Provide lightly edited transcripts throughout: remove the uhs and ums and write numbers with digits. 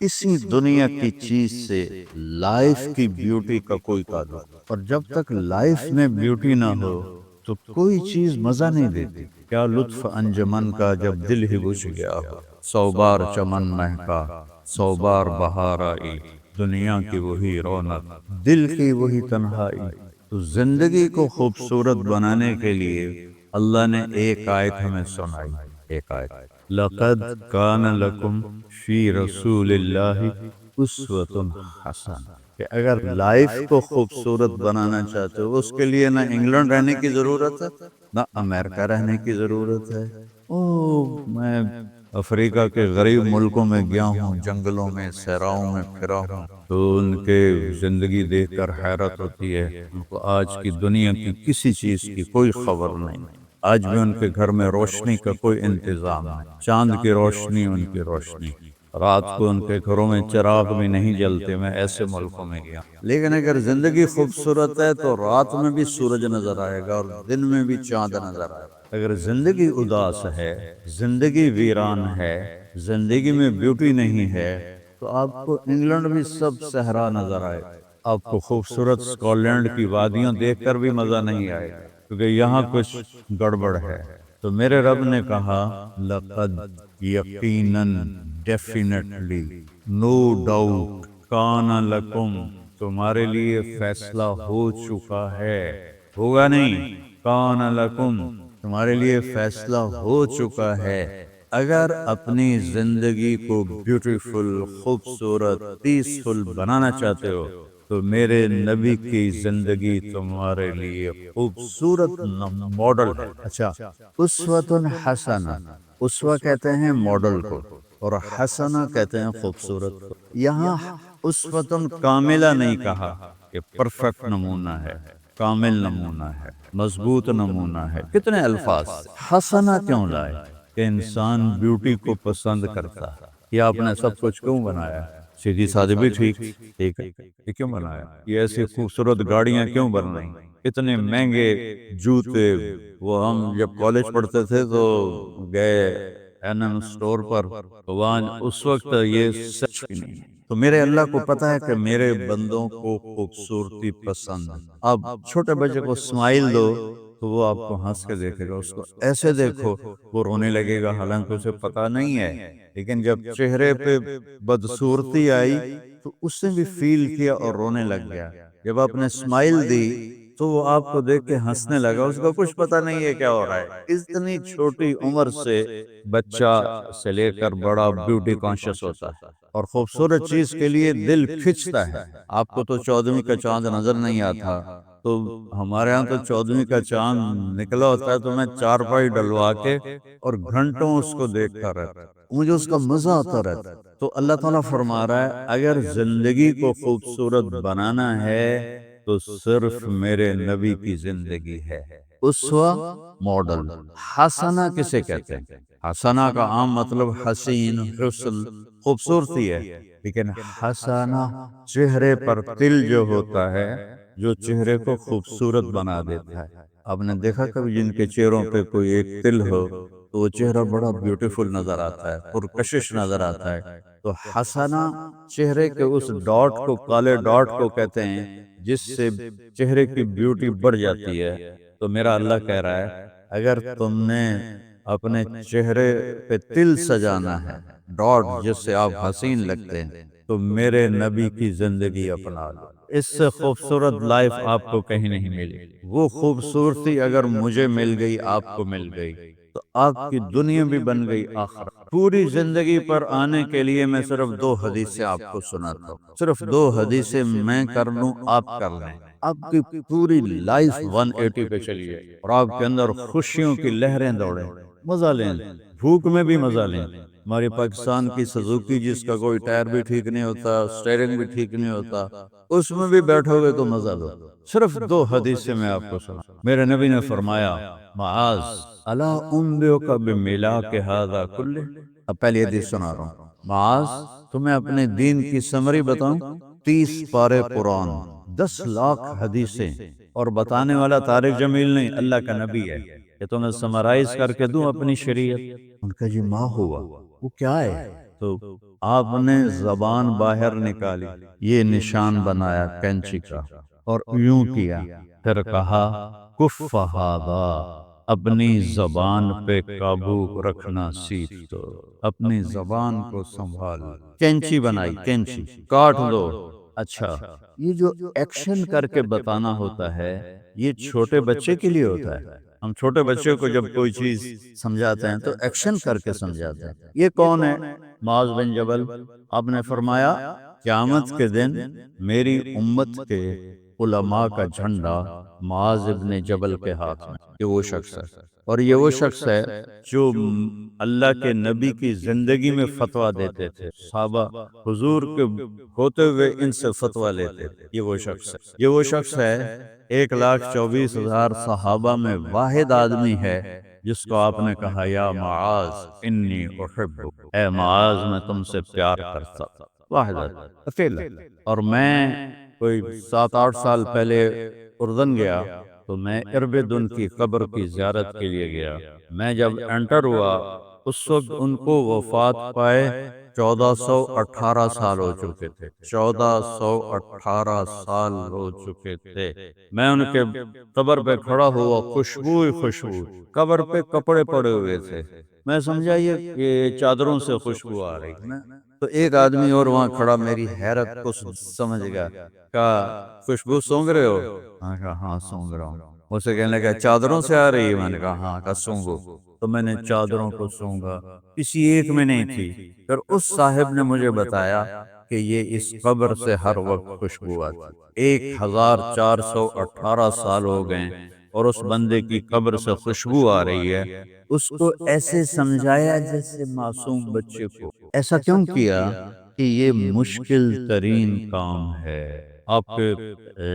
اسی دنیا کی چیز سے لائف کی بیوٹی کا کوئی تعلق، اور جب تک لائف میں بیوٹی نہ ہو تو کوئی چیز مزہ نہیں دیتی۔ کیا لطف انجمن کا جب دل ہی بجھ گیا ہو، سو بار چمن مہکا، سو بار بہار آئی، دنیا کی وہی رونق، دل کی وہی تنہائی۔ تو زندگی کو خوبصورت بنانے کے لیے اللہ نے ایک آیت ہمیں سنائی، ایک آیت، لَقَدْ كَانَ لَكُمْ فِي رَسُولِ اللَّهِ أُسْوَةٌ حَسَنَةٌ، کہ اگر لائف کو خوبصورت بنانا چاہتے ہو، اس کے لیے نہ انگلینڈ رہنے کی ضرورت ہے، نہ امریکہ رہنے کی ضرورت ہے۔ میں افریقہ کے غریب ملکوں میں گیا ہوں، جنگلوں میں صحراؤں میں پھرا ہوں، تو ان کے زندگی دیکھ کر حیرت ہوتی ہے۔ ان کو آج کی دنیا کی کسی چیز کی کوئی خبر نہیں، آج بھی ان کے گھر میں روشنی کا کوئی انتظام نہیں، چاند کی روشنی ان کی روشنی، رات کو ان کے گھروں میں چراغ بھی نہیں جلتے۔ میں ایسے ملکوں میں گیا، لیکن اگر زندگی خوبصورت ہے تو رات میں بھی سورج نظر آئے گا اور دن میں بھی چاند نظر آئے گا۔ اگر زندگی اداس ہے، زندگی ویران ہے، زندگی میں بیوٹی نہیں ہے، تو آپ کو انگلینڈ بھی سب صحرا نظر آئے گا، آپ کو خوبصورت اسکاٹ لینڈ کی وادیاں دیکھ کر بھی مزہ نہیں آئے گا، کیونکہ یہاں کچھ گڑبڑ ہے۔ تو میرے رب نے کہا، لقد، یقیناً، ڈیفینیٹلی، نو ڈاؤٹ، کان لکم، تمہارے لیے فیصلہ ہو چکا ہے، ہوگا نہیں، کان لکم، تمہارے لیے فیصلہ ہو چکا ہے۔ اگر اپنی زندگی کو بیوٹیفل، خوبصورت، پیسفل بنانا چاہتے ہو تو میرے نبی کی زندگی تمہارے لیے خوبصورت ماڈل ہے۔ اچھا، اسوۃ حسنہ، اسوہ کہتے ہیں ماڈل کو، اور حسنہ کہتے ہیں خوبصورت کو۔ یہاں اسوۃ کاملہ نہیں کہا کہ پرفیکٹ نمونہ ہے، کامل نمونہ ہے، مضبوط نمونہ ہے، کتنے الفاظ سے۔ حسنہ کیوں لائے؟ کہ انسان بیوٹی کو پسند کرتا ہے۔ یہ آپ نے سب کچھ کیوں بنایا؟ سیدھی سادی بھی ٹھیک ہے، یہ کیوں بنایا؟ یہ ایسی خوبصورت گاڑیاں کیوں بن رہی؟ اتنے مہنگے جوتے، وہ ہم جب کالج پڑھتے تھے تو گئے این سٹور پر، تو وہاں اس وقت یہ سچ بھی نہیں ہے۔ تو میرے اللہ کو پتا ہے کہ میرے بندوں کو خوبصورتی پسند ہے۔ اب چھوٹے بچے کو اسمائل دو تو وہ آپ کو ہنس کے دیکھے گا، اس کو ایسے دیکھو وہ رونے لگے گا، حالانکہ اسے پتا نہیں ہے، لیکن جب چہرے پہ بدصورتی آئی تو اس نے بھی فیل کیا اور رونے لگ گیا۔ جب آپ نے اسمائل دی تو وہ آپ کو دیکھ کے ہنسنے لگا، اس کو کچھ پتا نہیں ہے کیا ہو رہا ہے۔ اتنی چھوٹی عمر سے بچہ سے لے کر بڑا بیوٹی کانشیس ہوتا ہے، اور خوبصورت چیز کے لیے دل کھنچتا ہے۔ آپ کو تو 14ویں کا چاند نظر نہیں آتا، تو ہمارے ہاں تو 14ویں کا چاند نکلا ہوتا ہے تو میں چارپائی ڈلوا کے اور گھنٹوں اس کو دیکھتا رہتا، مجھے اس کا مزہ آتا رہتا۔ تو اللہ تعالیٰ فرما رہا ہے، اگر زندگی کو خوبصورت بنانا ہے تو صرف میرے نبی کی زندگی ہے۔ اسوہ، ماڈل۔ حسنہ کسے کہتے ہیں؟ حسنہ کا عام مطلب حسین، حسن، خوبصورتی ہے، لیکن حسنہ چہرے پر تل جو ہوتا ہے، جو چہرے کو خوبصورت بنا دیتا ہے۔ آپ نے دیکھا کبھی جن کے چہروں پہ کوئی ایک تل ہو تو وہ چہرہ بڑا بیوٹیفل نظر آتا ہے، پرکشش نظر آتا ہے۔ تو حسنہ چہرے کے اس ڈاٹ کو، کالے ڈاٹ کو کہتے ہیں جس سے چہرے کی بیوٹی بڑھ جاتی ہے۔ تو میرا اللہ کہہ رہا ہے، اگر تم نے اپنے چہرے پہ تل سجانا ہے، ڈاٹ جس سے آپ حسین لگتے ہیں، تو میرے نبی کی زندگی اپنا لو۔ اس سے خوبصورت لائف آپ کو کہیں نہیں ملی۔ وہ خوبصورتی اگر مجھے مل گئی، آپ کو مل گئی، تو آپ کی دنیا بھی بن گئی آخرت۔ پوری زندگی پر آنے کے لیے میں صرف 2 حدیثیں آپ کو سناتا ہوں، صرف 2 حدیثیں میں کر لوں، آپ کر لیں، آپ کی پوری لائف 180 پہ چلیے اور آپ کے اندر خوشیوں کی لہریں دوڑیں، مزہ لیں، بھوک میں بھی مزہ لیں۔ ہماری پاکستان کی سزوکی جس کا کوئی ٹائر بھی ٹھیک نہیں ہوتا، سٹیئرنگ بھی ٹھیک نہیں ہوتا، اس میں بھی بیٹھو گے تو مزہ لو۔ صرف 2 حدیثیں میں آپ کو سنا۔ میرے نبی نے فرمایا، معاذ، الا انبئک بملاک ھذا کلہ۔ اب پہلی حدیث سنا رہا ہوں، معاذ، تمہیں اپنے دین کی سمری بتاؤں؟ 30 پارے قرآن، 10 لاکھ حدیثیں، اور بتانے والا طارق جمیل نہیں، اللہ کا نبی ہے، کہ تمہیں سمرائز کر کے دوں اپنی شریعت۔ ان کا جی ما ہوا، وہ کیا ہے؟ تو آپ نے زبان باہر نکالی، یہ نشان بنایا کینچی کا اور یوں کیا، پھر کہا کف ھذا، اپنی زبان پہ قابو رکھنا سیکھ تو، اپنی زبان کو سنبھال۔ کینچی بنائی، کینچی کاٹ دو۔ اچھا، یہ جو ایکشن کر کے بتانا ہوتا ہے یہ چھوٹے بچے کے لیے ہوتا ہے۔ ہم چھوٹے بچے کو جب کوئی چیز سمجھاتے ہیں تو ایکشن کر کے سمجھاتے ہیں۔ یہ کون ہے؟ معاذ بن جبل۔ آپ نے فرمایا قیامت کے دن میری امت کے علماء کا جھنڈا معاذ ابن جبل کے ہاتھ میں، یہ وہ شخص ہے، اور یہ وہ شخص ہے جو اللہ کے نبی کی زندگی میں فتویٰ دیتے تھے، صحابہ حضور کے ہوتے ہوئے ان سے فتویٰ لیتے تھے۔ یہ وہ شخص ہے، یہ وہ شخص ہے 1,24,000 صحابہ میں واحد آدمی ہے جس کو آپ نے کہا یا معاذ انی احبک، اے معاذ میں تم سے پیار کرتا، واحد آدمی، اکیلا۔ اور میں کوئی 7-8 سال پہلے اردن گیا تو میں اربدن کی قبر کی زیارت کے لیے گیا۔ میں جب انٹر ہوا اس وقت ان کو وفات پائے 1418 سال ہو چکے تھے، 1418 سال ہو چکے تھے۔ میں ان کے قبر پہ کھڑا ہوا، خوشبو ہی خوشبو، قبر پہ کپڑے پڑے ہوئے تھے، میں سمجھا یہ چادروں سے خوشبو آ رہی ہے۔ تو ایک آدمی اور وہاں کھڑا میری حیرت کو سمجھ گیا، کہا خوشبو سونگ رہے ہو؟ میں نے کہا ہاں سونگ رہا ہوں۔ اسے کہنے لگا چادروں سے آ رہی ہے؟ میں نے کہا ہاں۔ کہا سونگو۔ تو میں نے چادروں کو سونگا، کسی ایک میں نہیں تھی۔ پھر اس صاحب نے مجھے بتایا کہ یہ اس قبر سے ہر وقت خوشبو آتی، 1418 سال ہو گئے اور اس بندے کی قبر سے خوشبو آ رہی ہے۔ اس کو ایسے سمجھایا جیسے معصوم بچے کو۔ ایسا کیوں کیا کہ یہ مشکل ترین کام ہے۔ آپ کے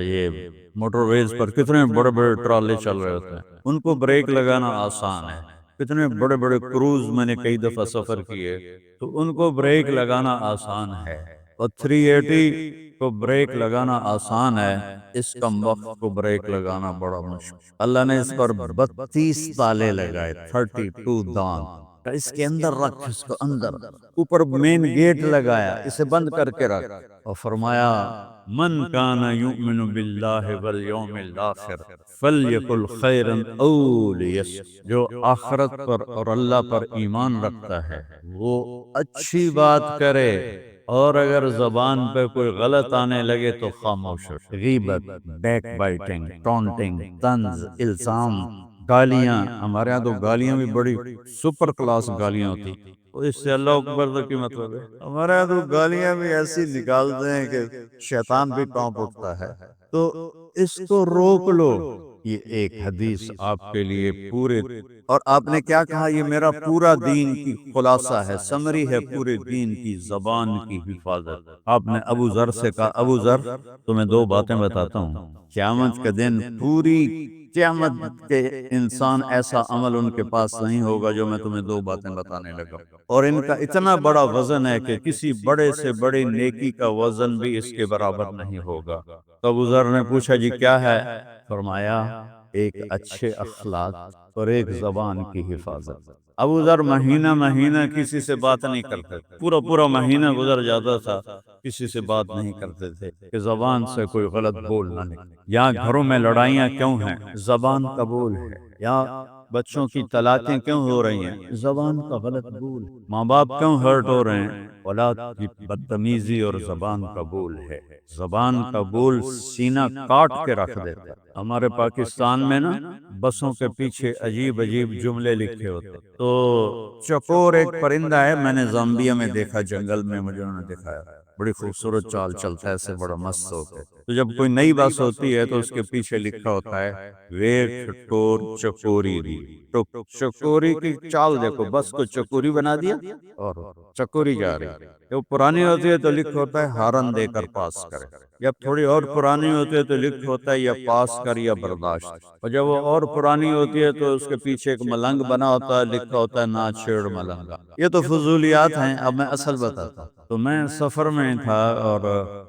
یہ موٹر ویز پر کتنے بڑے بڑے ٹرالے چل رہے ہوتے ہیں، ان کو بریک لگانا آسان ہے۔ کتنے بڑے بڑے کروز میں نے کئی دفعہ سفر کیے تو ان کو بریک لگانا آسان ہے، اور 380 کو بریک لگانا آسان ہے، اس کم وقت کو بریک لگانا بڑا مشکل۔ اللہ نے اس پر 32 تالے لگائے، 32 دان، اس کے اندر رکھ، اس کو اندر، اوپر مین گیٹ لگایا، اسے بند کر کے رکھ، اور فرمایا من کان یؤمن باللہ والیوم الآخر فلیقل خیرا او لیصمت، جو آخرت پر اور اللہ پر ایمان رکھتا ہے وہ اچھی بات کرے، اور اگر زبان پہ کوئی غلط آنے لگے تو خاموش ہو۔ غیبت، بیک بائٹنگ، ٹونٹنگ، طنز، الزام، گالیاں، ہمارے ہاں تو گالیاں بھی بڑی سپر کلاس گالیاں ہوتی، اس سے اللہ اکبر تو کی مطلب ہے؟ ہمارے یہاں تو گالیاں بھی ایسی نکالتے ہیں کہ شیطان بھی کانپ اٹھتا ہے۔ تو اس کو روک لو۔ یہ ایک حدیث آپ کے لیے پورے، اور آپ نے کیا کہا؟ یہ میرا پورا دین کی خلاصہ ہے، سمری ہے پورے دین کی، زبان کی حفاظت۔ آپ نے ابو ذر سے کہا ابو ذر تمہیں 2 باتیں بتاتا ہوں، قیامت کے دن پوری قیامت کے انسان ایسا عمل ان کے پاس نہیں ہوگا جو میں تمہیں 2 باتیں بتانے لگا، اور ان کا اتنا بڑا وزن ہے کہ کسی بڑے سے بڑی نیکی کا وزن بھی اس کے برابر نہیں ہوگا۔ تو ابو ذر نے پوچھا جی کیا ہے؟ فرمایا ایک اچھے اخلاق اور ایک زبان کی حفاظت۔ ابو ذر مہینہ مہینہ کسی سے بات نہیں کرتے، پورا مہینہ گزر جاتا تھا کسی سے بات نہیں کرتے تھے کہ زبان سے کوئی غلط بول نہ نکلے۔ یہاں گھروں میں لڑائیاں کیوں ہیں؟ زبان کا بول ہے۔ یا بچوں کی طلاقیں کیوں ہو رہی ہیں؟ زبان کا غلط بول۔ ماں باپ کیوں ہرٹ ہو رہے ہیں؟ اولاد کی بدتمیزی اور زبان کا بول ہے۔ زبان کا بول سینہ کاٹ کے رکھ دیتا ہے۔ ہمارے پاکستان میں نا بسوں کے پیچھے عجیب عجیب جملے لکھے ہوتے، تو چکور ایک پرندہ ہے، میں نے زامبیا میں دیکھا، جنگل میں مجھے انہوں نے دکھایا، بڑی خوبصورت چال چلتا ہے، ایسے بڑا مست ہوتا ہے۔ تو جب کوئی نئی بس ہوتی ہے تو اس کے پیچھے لکھا ہوتا ہے ویٹ ٹور چکوری دی، تو چکوری کی چال دیکھو، بس کو چکوری بنا دیا اور چکوری جا رہی۔ جب پرانی ہوتی ہے تو لکھ ہوتا ہے ہارن دے کر پاس کرے، جب تھوڑی اور پرانی ہوتی ہے تو لکھ ہوتا ہے یا پاس کر یا برداشت، اور جب وہ اور پرانی ہوتی ہے تو اس کے پیچھے ایک ملنگ بنا ہوتا ہے، لکھا ہوتا ہے نا چھیڑ ملنگا۔ یہ تو فضولیات ہیں، اب میں اصل بتاتا ہوں۔ تو میں سفر میں تھا اور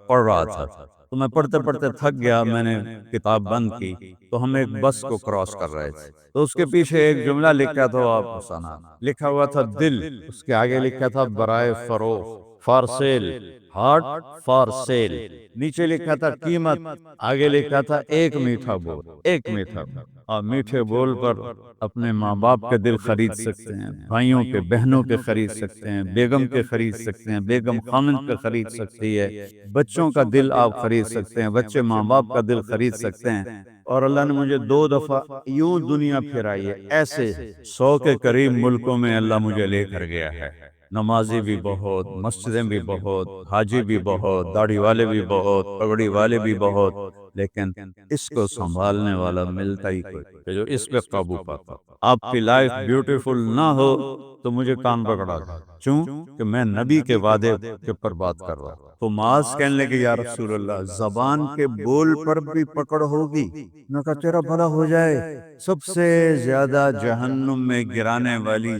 پڑھ رہا تھا، تو میں پڑھتے پڑھتے تھک گیا، میں نے کتاب بند کی، تو ہم ایک بس کو کراس کر رہے تھے، تو اس کے پیچھے ایک جملہ لکھا تھا، آپ سنا، لکھا ہوا تھا دل، اس کے آگے لکھا تھا برائے فروخت، for sale, heart for sale, نیچے لکھا تھا قیمت، آگے لکھا تھا ایک میٹھا بول، ایک میٹھا بول۔ اور میٹھے بول پر اپنے ماں باپ کے دل خرید سکتے ہیں، بھائیوں کے بہنوں کے خرید سکتے ہیں، بیگم کے خرید سکتے ہیں، بیگم خامند کے خرید سکتی ہے، بچوں کا دل آپ خرید سکتے ہیں، بچے ماں باپ کا دل خرید سکتے ہیں۔ اور اللہ نے مجھے 2 دفعہ یوں دنیا پھرائی ہے، ایسے 100 کے قریب ملکوں میں اللہ مجھے لے کر گیا ہے، نمازی بھی بہت، مسجدیں بھی بہت، حاجی بھی بہت، داڑھی والے بھی بہت، پگڑی والے بھی بہت، لیکن اس کو سنبھالنے والا ملتا ہی کوئی کہ جو اس پہ قابو پاتا۔ آپ کی لائف بیوٹیفل نہ ہو تو مجھے کان پکڑا دے، کیوں کہ میں نبی کے وعدے کے پر بات کر رہا ہوں۔ تو معاذ کہنے لگے یا رسول اللہ، زبان کے بول پر بھی پکڑ ہوگی؟ میں کہا تیرا بھلا ہو جائے، سب سے زیادہ جہنم میں گرانے والی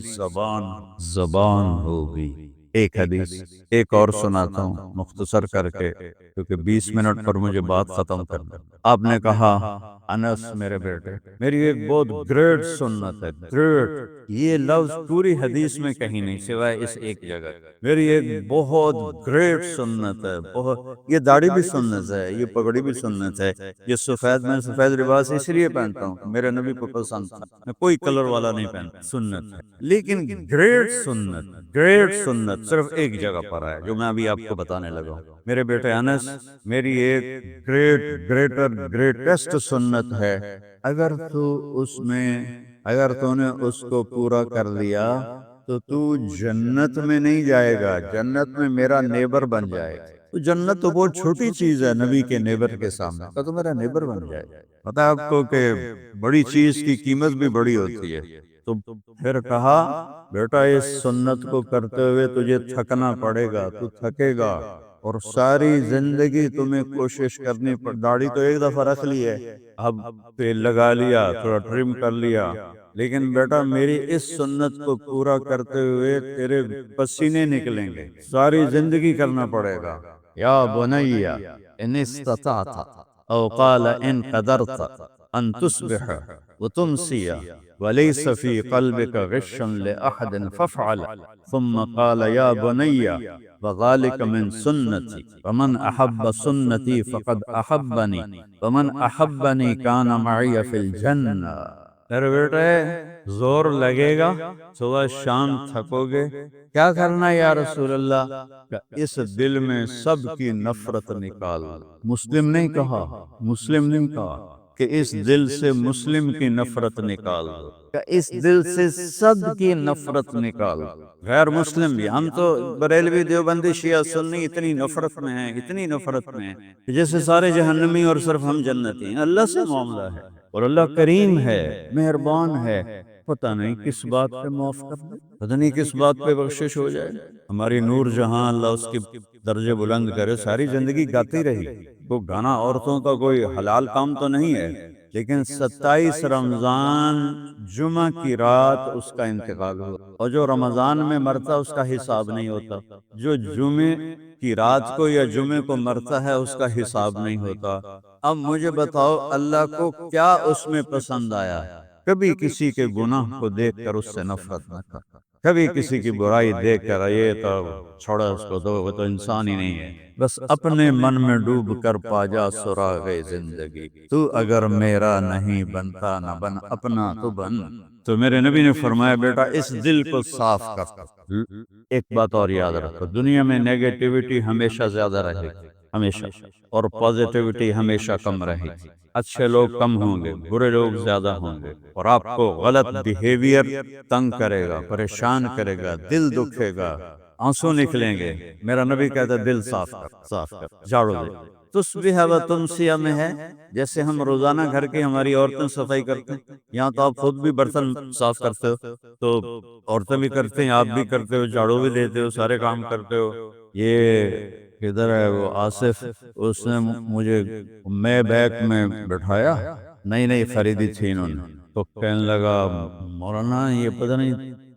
زبان ہوگی۔ ایک حدیث ایک اور سناتا ہوں مختصر کر کے، کیونکہ 20 منٹ پر مجھے بات ختم کرنا۔ آپ نے کہا انس میرے بیٹے، میری ایک بہت گریٹ سنت ہے، گریٹ، یہ لفظ پوری حدیث میں کہیں نہیں سوائے اس ایک جگہ، میری ایک بہت گریٹ سنت ہے، بہت، یہ داڑھی بھی سنت ہے، یہ پگڑی بھی سنت ہے، یہ سفید، میں سفید لباس اس لیے پہنتا ہوں میرے نبی کو پسند تھا، میں کوئی کلر والا نہیں پہنتا، سنت ہے، لیکن گریٹ سنت، گریٹ سنت صرف ایک جگہ پر ہے جو میں ابھی آپ کو بتانے لگا ہوں۔ میرے بیٹے انس، میری ایک گریٹسٹ سنت ہے، اگر تو نے اس کو پورا کر لیا تو جنت میں نہیں جائے گا، جنت میں میرا نیبر بن جائے گا۔ تو جنت تو بہت چھوٹی چیز ہے نبی کے نیبر کے سامنے، تو میرا نیبر بن جائے گا۔ پتہ ہے آپ کو کہ بڑی چیز کی قیمت بھی بڑی ہوتی ہے۔ تو پھر کہا بیٹا اس سنت کو کرتے ہوئے تجھے تھکنا پڑے گا، تو تھکے گا، اور ساری زندگی تمہیں کوشش کرنی پڑ، داڑھی تو ایک دفعہ رکھ لی ہے، اب تیل لگا لیا، تھوڑا ٹرم کر لیا، لیکن بیٹا میری اس سنت کو پورا کرتے ہوئے تیرے پسینے نکلیں گے، ساری زندگی کرنا پڑے گا۔ یا بنی ان استطعت او قال ان قدرت ان تصبح وتمسی وليس في قلبك غش لأحد فافعل، ثم قال يا بني وذلك من سنتي ومن أحب سنتي فقد أحبني ومن أحبني كان معي في الجنة۔ میرے بیٹے زور لگے گا، صبح شام تھکو گے، کیا کرنا یا رسول اللہ؟ کہ اس دل میں سب کی نفرت نکال۔ مسلم نہیں کہا، مسلم نہیں کہا کہ اس دل سے مسلم کی نفرت نکال دو، کہ اس دل سے سب کی نفرت نکال دو، غیر مسلم بھی۔ ہم تو بریلوی دیوبندی شیعہ سنی اتنی نفرت میں ہیں، اتنی نفرت میں ہیں کہ جیسے سارے جہنمی اور صرف ہم جنتی ہیں۔ اللہ سے معاملہ ہے، اور اللہ کریم ہے، مہربان ہے، پتہ نہیں کس بات پہ معاف کر دے، پتہ نہیں کس بات پہ بخشش ہو جائے۔ ہماری نور جہاں اللہ اس کی درجے بلند کرے، ساری زندگی گاتی رہی، وہ گانا عورتوں کا کوئی حلال کام تو نہیں ہے، لیکن 27 رمضان جمعہ کی رات اس کا انتقال ہوا، اور جو رمضان میں مرتا اس کا حساب نہیں ہوتا، جو جمعے کی رات کو یا جمعے کو مرتا ہے اس کا حساب نہیں ہوتا۔ اب مجھے بتاؤ اللہ کو کیا اس میں پسند آیا؟ کبھی کسی کے گناہ کو دیکھ کر اس سے نفرت نہ کر، کبھی کسی کی برائی دیکھ کر یہ تو چھوڑا اس کو، تو وہ تو انسان ہی نہیں ہے، بس اپنے من میں ڈوب کر پا جا سراغ زندگی، تو اگر میرا نہیں بنتا نہ بن اپنا تو بن۔ تو میرے نبی نے فرمایا بیٹا اس دل کو صاف کر۔ ایک بات اور یاد رکھو، دنیا میں نیگیٹیوٹی ہمیشہ زیادہ رہے گی، ہمیشہ، اور پازیٹیوٹی ہمیشہ کم رہے گی۔ اچھے لوگ کم ہوں گے، برے لوگ زیادہ ہوں گے، اور آپ کو غلط بیہیویئر تنگ کرے گا، پریشان کرے گا، دل دکھے گا، آنسو نکلیں گے۔ میرا نبی کہتا ہے دل صاف کر، صاف کر، جھاڑو دے۔ تصبح و تمسی میں ہے، جیسے ہم روزانہ گھر کی ہماری عورتیں صفائی کرتے ہیں، یہاں تو آپ خود بھی برتن صاف کرتے ہو، تو عورتیں بھی کرتے ہیں، آپ بھی کرتے ہو، جھاڑو بھی دیتے ہو، سارے کام کرتے ہو۔ یہ کدھر ہے وہ آصف، اس نے مجھے میں بیک میں بٹھایا، نئی نئی خریدی تھی انہوں نے، تو کہنے لگا مولانا یہ پتہ نہیں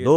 2